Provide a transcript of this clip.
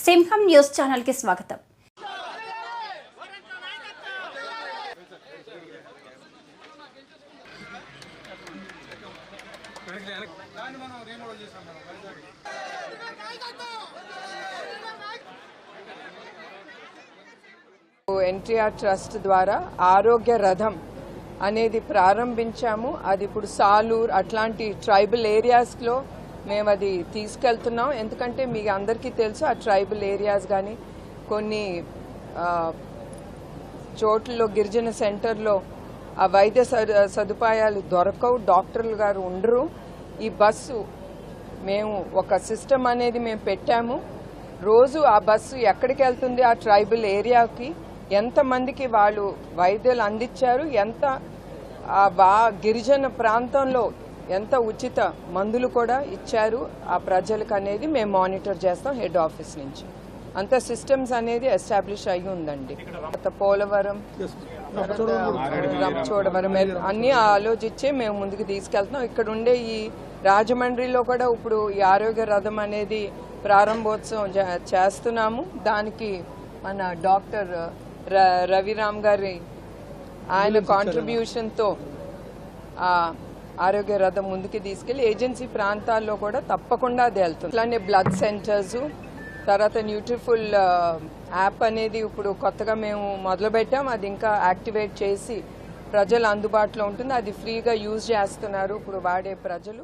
సింహం news channel కి స్వాగతం. ఎన్టీఆర్ ట్రస్ట్ ద్వారా ఆరోగ్య రథం అనేది ప్రారంభించాము. అది ఇప్పుడు సాలూర్ అట్లాంటి ట్రైబల్ ఏరియాస్లో మేము అది తీసుకెళ్తున్నాం. ఎందుకంటే మీకు అందరికీ తెలుసు ఆ ట్రైబల్ ఏరియాస్ కానీ కొన్ని చోట్లలో గిరిజన సెంటర్లో ఆ వైద్య సదుపాయాలు దొరకవు, డాక్టర్లు గారు ఉండరు. ఈ బస్సు మేము ఒక సిస్టమ్ అనేది మేము పెట్టాము. రోజు ఆ బస్సు ఎక్కడికి వెళ్తుంది, ఆ ట్రైబల్ ఏరియాకి ఎంతమందికి వాళ్ళు వైద్యులు అందించారు, ఎంత గిరిజన ప్రాంతంలో ఎంత ఉచిత మందులు కూడా ఇచ్చారు ఆ ప్రజలకు అనేది మేము మానిటర్ చేస్తాం. హెడ్ ఆఫీస్ నుంచి అంత సిస్టమ్స్ అనేది ఎస్టాబ్లిష్ అయ్యి ఉందండి. పోలవరం, రంపచోడవరం అన్నీ ఆలోచించే మేము ముందుకు తీసుకెళ్తున్నాం. ఇక్కడ ఉండే ఈ రాజమండ్రిలో కూడా ఇప్పుడు ఈ ఆరోగ్య రథం అనేది ప్రారంభోత్సవం చేస్తున్నాము. దానికి మన డాక్టర్ రవిరామ్ గారి ఆయన కాంట్రిబ్యూషన్తో ఆరోగ్య రథం ముందుకు తీసుకెళ్లి ఏజెన్సీ ప్రాంతాల్లో కూడా తప్పకుండా అది వెళ్తుంది. అలానే బ్లడ్ సెంటర్స్, తర్వాత న్యూట్రిఫుల్ యాప్ అనేది ఇప్పుడు కొత్తగా మేము మొదలుపెట్టాం. అది ఇంకా యాక్టివేట్ చేసి ప్రజలు అందుబాటులో ఉంటుంది. అది ఫ్రీగా యూజ్ చేస్తున్నారు ఇప్పుడు వాడే ప్రజలు.